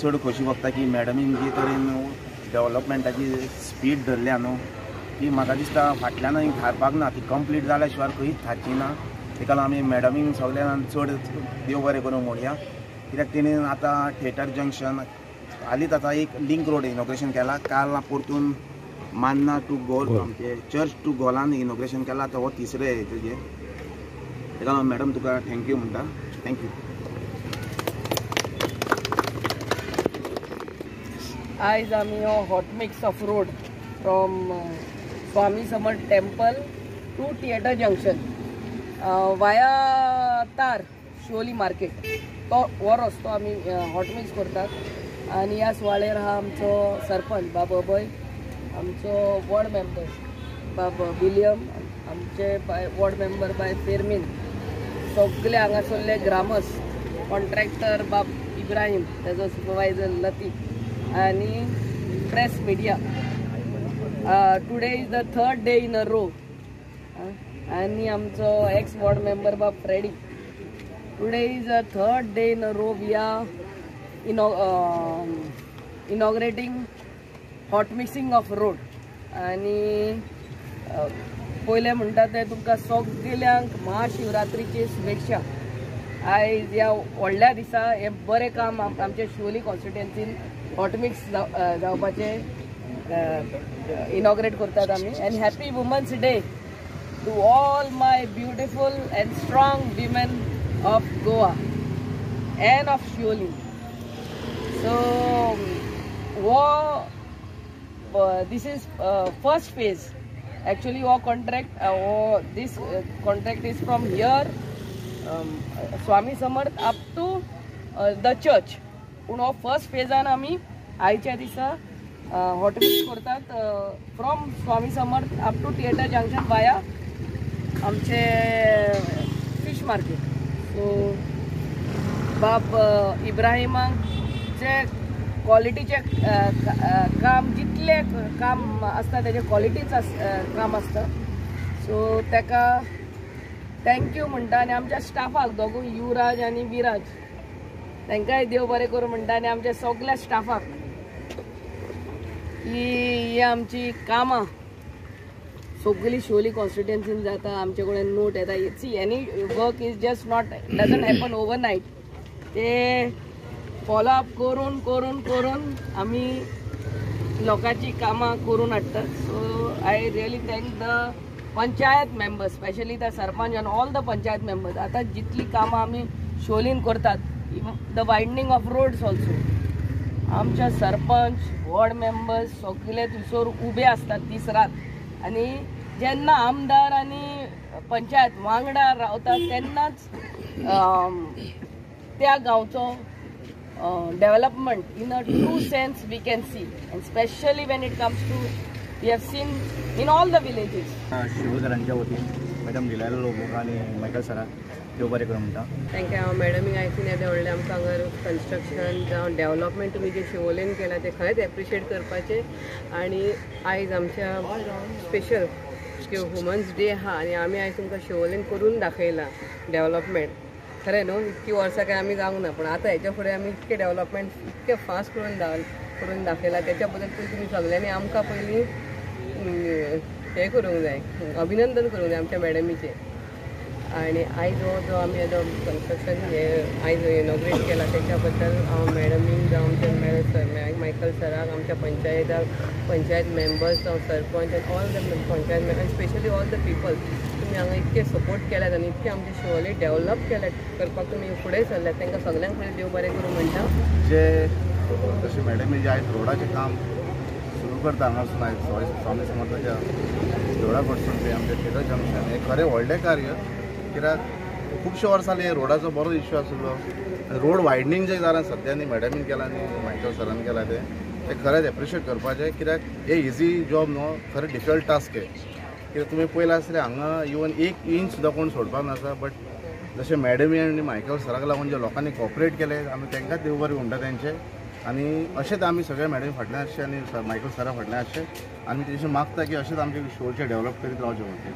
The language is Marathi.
चड खोशी भोगता की मॅडमीन जे तरेन डेव्हलपमेंटाची स्पीड धरल्या न्हू ती म्हाका दिसता फाटल्यान थारपाक ना, ती कंप्लीट जाल्या शिवाय खंयच थारची ना। तेका लागून आमी मॅडमीक सगळ्यांक चड देव बरें करूं म्हणया, कित्याक तेणी आतां थिएटर जंक्शन हालींच आतां एक लिंक रोड इनॉग्रेशन केला, काल परतून मान्ना टू गोल आमचे चर्च टू गोलान इनॉग्रेशन केला, तो हो तिसरे हेजेर। तेका लागून मॅडम तुका थँक्यू म्हणटा, थँक्यू। आयज आमी हो hot mix of road from Swami Samarth temple to theatre junction via तार शिवोली मार्केट तो हो रस्तो आमी हॉट मिक्स करतात। आनी ह्या सुवाळेर हा आमचो सरपंच बाब अभय, आमचो वॉर्ड मेंबर बाब विलियम, आमचे वॉर्ड मेंबर बाय फेरमीन, सगळे हांगासरले ग्रामस, कॉन्ट्रॅक्टर बाब इब्राहिम, तेजो सुपरवायझर लतीफ आनी press media. Today is the third day in a row आनी आमचो एक्स वॉर्ड मेंबर बाब Freddy. Today is a third day in a row we are inaugurating hot mixing of road. आनी पयले म्हणटा ते तुमकां सगल्यांक महाशिवरात्रीची शुभेच्छा। आयज ह्या व्हडल्या दिसा हे बरें काम आमच्या शिवोली कॉन्स्टिट्युएन्सीन हॉट मिक्स जावपाचे इनॉग्रेट करतात आमी। And happy women's day to all my beautiful and strong women of Goa and of Siolim. So this is first phase. Actually our contract this contract is from here Swami Samarth up to the church. पूण हो फर्स्ट फेजान आमी आयच्या दिसा हॉट मिक्स करतात from Swami Samarth up to theatre junction via आमचे फिश मार्केट। सो बाब इब्राहिमाक जे क्वॉलिटीचे काम जितले काम आसता तेजे क्वॉलिटीच काम आसता। सो तेका थँक्यू म्हणटा आनी आमच्या स्टाफाक दोगूय युवराज आनी विराज तांकांय देव बरें करूं म्हणटा आनी आमच्या सगळ्या स्टाफाक ही आमची कामां सगळी शिवोली कॉन्स्टिट्युएन्सीन जाता। आमचे कडेन नोट येता, see any work is just not doesn't happen overnight, ते फॉलो अप करून करून करून आमी लोकांची कामां करून हाडटात। So I really thank the panchayat members, specially the sarpanch end all the panchayat members. आतां जितली कामां आमी शिवोलीन करतात, the widening of roads also, आमच्या सरपंच वॉर्ड मेंबर्स सगळे थंयसर उबे असतात दीस रात। आनी जेन्ना आमदार आनी पंचायत वांगडा रावतात तेन्नाच त्या गांवचो development in a true sense we can see, and especially when it comes to we have seen in all the villages. शिवसरांच्या वतीन मॅडम दिलायलो लोक आनी मायकल सराक देव बरें करूं म्हणटा। थँक्यू। हांव मॅडमीक आयकून येदें व्हडलें आमकां हांगा कन्स्ट्रक्शन जावं डेव्हलपमेंट तुमी जे शिवोलेन केला ते खरेंच एप्रिशिएट करपाचें। आनी आयज आमच्या स्पेशल वुमन्स डे आहा आनी आमी आयज तुमकां शिवोलेन करून दाखयला डेव्हलपमेंट। खरें न्हू, इतकी वर्सां काय आमी जावंक ना, पूण आतां हेच्या फुडें आमी इतके डेव्हलपमेंट इतके फास्ट करून दाखयला, त्याच्या बद्दल तुमी सगळ्यांनी आमकां पयलीं हें करूंक जाय, अभिनंदन करूंक जाय आमच्या मॅडमीचें। आनी आयज हो जो आमी आतां कन्स्ट्रक्शन हें आयज इनॉग्रेट केला तेच्या बद्दल हांव मॅडमीक जावं आमच्या मायकल सराक, आमच्या पंचायत मेंबर्स जावं sarpanch end all the panchayat members, specially all the people, तुमी हांगा इतके सपोर्ट केल्यात आनी इतके आमचे शिवोली डेव्हलप केल्यात करपाक तुमी फुडें सरल्यात, तांकां सगळ्यांक फुडें देव बरें करूं म्हणटा। जे जशें मॅडमी जे आयज रोडाचें काम सुरू करता हांगासून आयज स्वामी समर्थाच्या देवळा कडसून ते आमचे थिएटर जंक्शन हें खरें व्हडलें कार्य, कित्याक खुबशे वर्सां हे रोडाचो बरो इश्यू आशिल्लो। रोड वायडनींग जे जालां सद्यानी मॅडमीन केलां आनी मायकल सरान केलां ते खरेंच एप्रिशिएट करपाचें, कित्याक हे इजी जॉब न्हू, खरें डिफिकल्ट टास्क हे। कित्याक तुमी पयलें आसलें हांगा इवन एक इंच सुद्दां कोण सोडपाक नासा, बट जशें मॅडमी आनी मायकल सराक लागून जे लोकांनी कॉपरेट केले आमी तांकांच देव बरें म्हणटा तेंचे। आनी अशेंच आमी सगळे मॅडमी फाटल्यान आसचे आनी मायकल सरा फाटल्यान आसचे आनी तेजें मागता की अशेंच आमचे शिवोलचें डेव्हलप करीत रावचें म्हणटा।